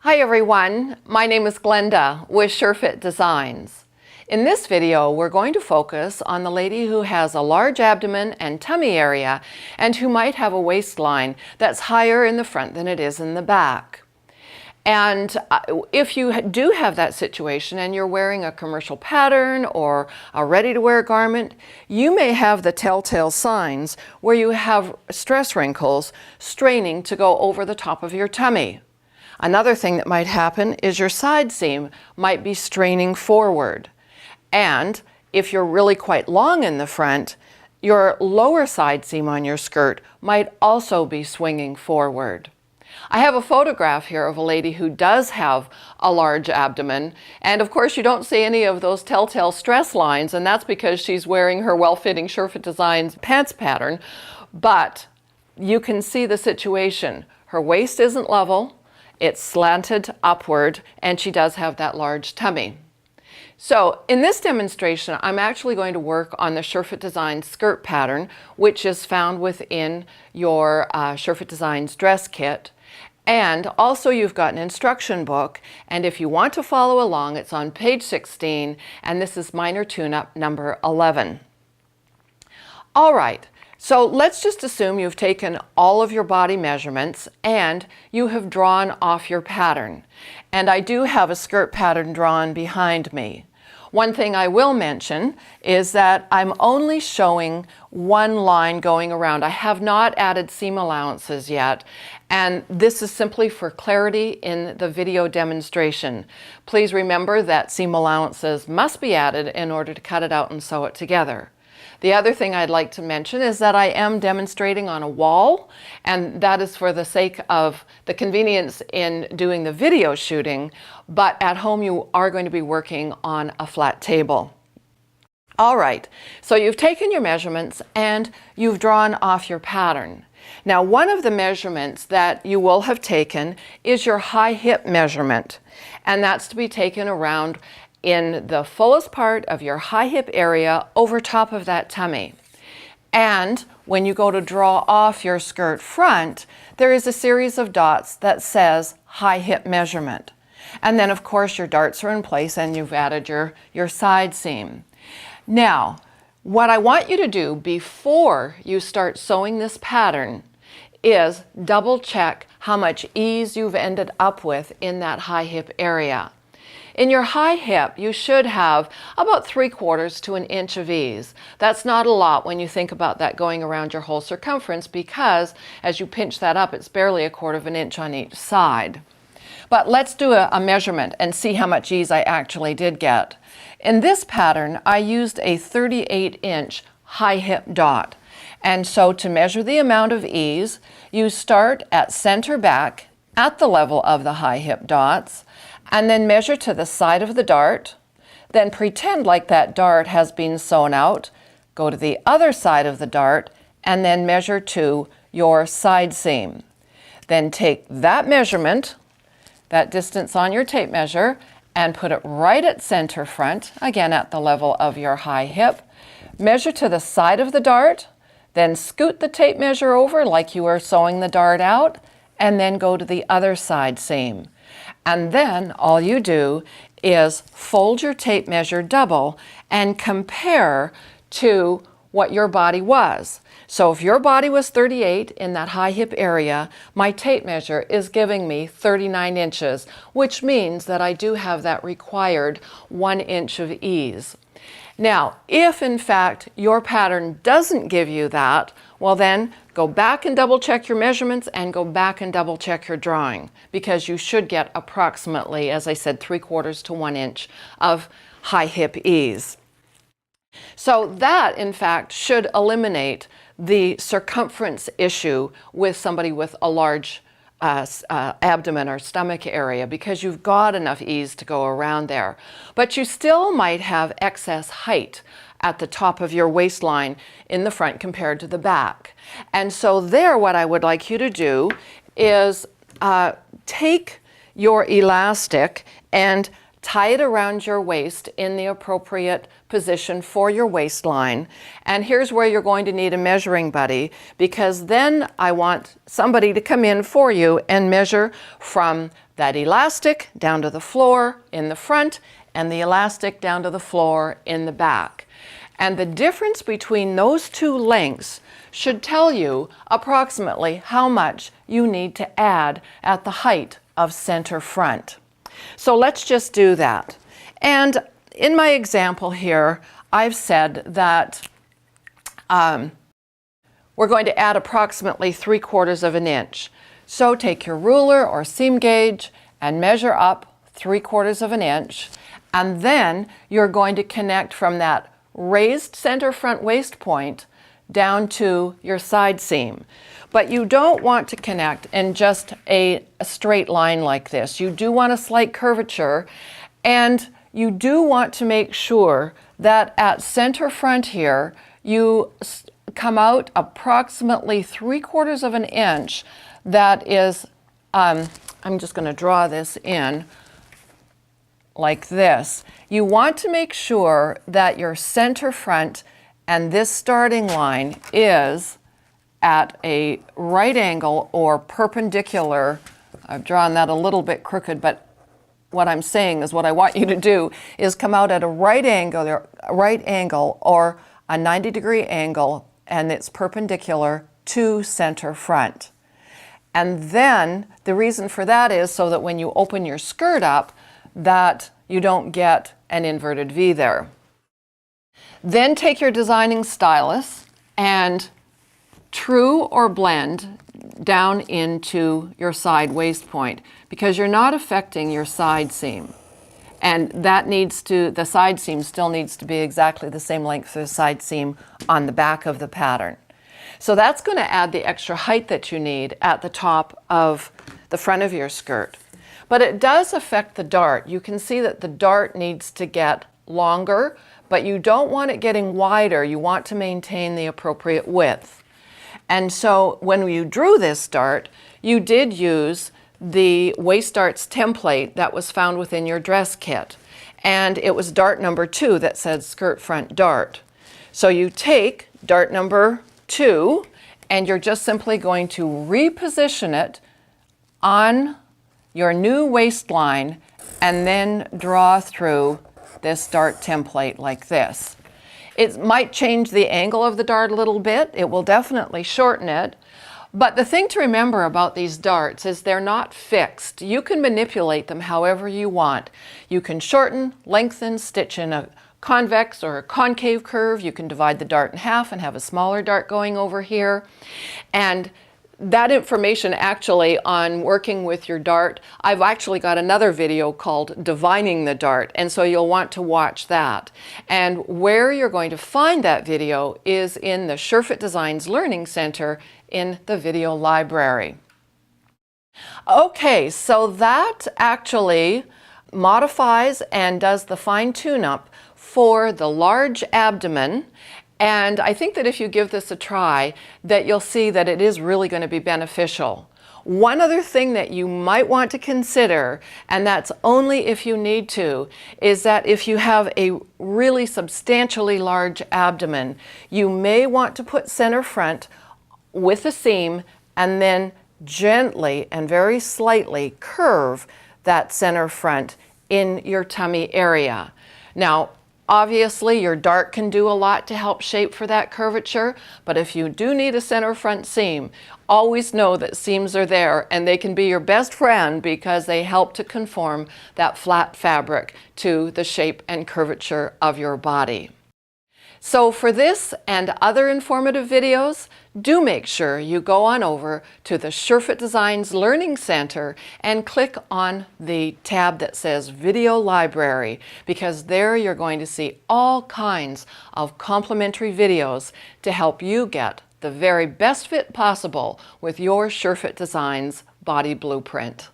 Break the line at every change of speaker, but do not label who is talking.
Hi everyone, my name is Glenda with SureFit Designs. In this video, we're going to focus on the lady who has a large abdomen and tummy area and who might have a waistline that's higher in the front than it is in the back. And if you do have that situation and you're wearing a commercial pattern or a ready-to-wear garment, you may have the telltale signs where you have stress wrinkles straining to go over the top of your tummy. Another thing that might happen is your side seam might be straining forward. And if you're really quite long in the front, your lower side seam on your skirt might also be swinging forward. I have a photograph here of a lady who does have a large abdomen, and of course you don't see any of those telltale stress lines, and that's because she's wearing her well-fitting SureFit Designs pants pattern, but you can see the situation. Her waist isn't level, it's slanted upward, and she does have that large tummy. So in this demonstration, I'm actually going to work on the SureFit Designs skirt pattern, which is found within your SureFit Designs dress kit. And also you've got an instruction book, and if you want to follow along, it's on page 16, and this is minor tune-up number 11. All right. So let's just assume you've taken all of your body measurements and you have drawn off your pattern. And I do have a skirt pattern drawn behind me. One thing I will mention is that I'm only showing one line going around. I have not added seam allowances yet, and this is simply for clarity in the video demonstration. Please remember that seam allowances must be added in order to cut it out and sew it together. The other thing I'd like to mention is that I am demonstrating on a wall, and that is for the sake of the convenience in doing the video shooting, but at home you are going to be working on a flat table. All right, so you've taken your measurements and you've drawn off your pattern. Now, one of the measurements that you will have taken is your high hip measurement, and that's to be taken around in the fullest part of your high hip area over top of that tummy. And when you go to draw off your skirt front, there is a series of dots that says high hip measurement. And then of course your darts are in place and you've added your side seam. Now, what I want you to do before you start sewing this pattern is double check how much ease you've ended up with in that high hip area. In your high hip, you should have about 3/4 to an inch of ease. That's not a lot when you think about that going around your whole circumference, because as you pinch that up, it's barely 1/4 of an inch on each side. But let's do a measurement and see how much ease I actually did get. In this pattern, I used a 38-inch high hip dot. And so to measure the amount of ease, you start at center back at the level of the high hip dots, and then measure to the side of the dart, then pretend like that dart has been sewn out, go to the other side of the dart, and then measure to your side seam. Then take that measurement, that distance on your tape measure, and put it right at center front, again at the level of your high hip. Measure to the side of the dart, then scoot the tape measure over like you were sewing the dart out, and then go to the other side seam. And then all you do is fold your tape measure double and compare to what your body was. So if your body was 38 in that high hip area, my tape measure is giving me 39 inches, which means that I do have that required 1 inch of ease. Now, if in fact your pattern doesn't give you that, well then go back and double check your measurements and go back and double check your drawing, because you should get approximately, as I said, 3/4 to 1 inch of high hip ease. So that in fact should eliminate the circumference issue with somebody with a large abdomen or stomach area, because you've got enough ease to go around there. But you still might have excess height at the top of your waistline in the front compared to the back. And so there, what I would like you to do is take your elastic and tie it around your waist in the appropriate position for your waistline. And here's where you're going to need a measuring buddy, because then I want somebody to come in for you and measure from that elastic down to the floor in the front and the elastic down to the floor in the back. And the difference between those two lengths should tell you approximately how much you need to add at the height of center front. So let's just do that. And in my example here, I've said that we're going to add approximately 3/4 of an inch. So take your ruler or seam gauge and measure up 3/4 of an inch, and then you're going to connect from that raised center front waist point down to your side seam. But you don't want to connect in just a straight line like this. You do want a slight curvature, and you do want to make sure that at center front here, you come out approximately 3/4 of an inch. That is, I'm just going to draw this in like this. You want to make sure that your center front and this starting line is at a right angle or perpendicular. I've drawn that a little bit crooked, but what I'm saying is what I want you to do is come out at a right angle or a 90-degree angle, and it's perpendicular to center front. And then the reason for that is so that when you open your skirt up, that you don't get an inverted V there. Then take your designing stylus and true or blend down into your side waist point, because you're not affecting your side seam. And that the side seam still needs to be exactly the same length as the side seam on the back of the pattern. So that's going to add the extra height that you need at the top of the front of your skirt. But it does affect the dart. You can see that the dart needs to get longer, but you don't want it getting wider. You want to maintain the appropriate width. And so when you drew this dart, you did use the waist darts template that was found within your dress kit. And it was dart number 2 that said skirt front dart. So you take dart number 2 and you're just simply going to reposition it on your new waistline and then draw through this dart template like this. It might change the angle of the dart a little bit. It will definitely shorten it. But the thing to remember about these darts is they're not fixed. You can manipulate them however you want. You can shorten, lengthen, stitch in a convex or a concave curve. You can divide the dart in half and have a smaller dart going over here. And that information actually on working with your dart, I've actually got another video called Divining the Dart, and so you'll want to watch that. And where you're going to find that video is in the Sure-Fit Designs Learning Center in the video library. Okay, so that actually modifies and does the fine tune-up for the large abdomen. And I think that if you give this a try, that you'll see that it is really going to be beneficial. One other thing that you might want to consider, and that's only if you need to, is that if you have a really substantially large abdomen, you may want to put center front with a seam and then gently and very slightly curve that center front in your tummy area. Now, obviously, your dart can do a lot to help shape for that curvature, but if you do need a center front seam, always know that seams are there and they can be your best friend because they help to conform that flat fabric to the shape and curvature of your body. So for this and other informative videos, do make sure you go on over to the Sure-Fit Designs Learning Center and click on the tab that says Video Library, because there you're going to see all kinds of complimentary videos to help you get the very best fit possible with your Sure-Fit Designs body blueprint.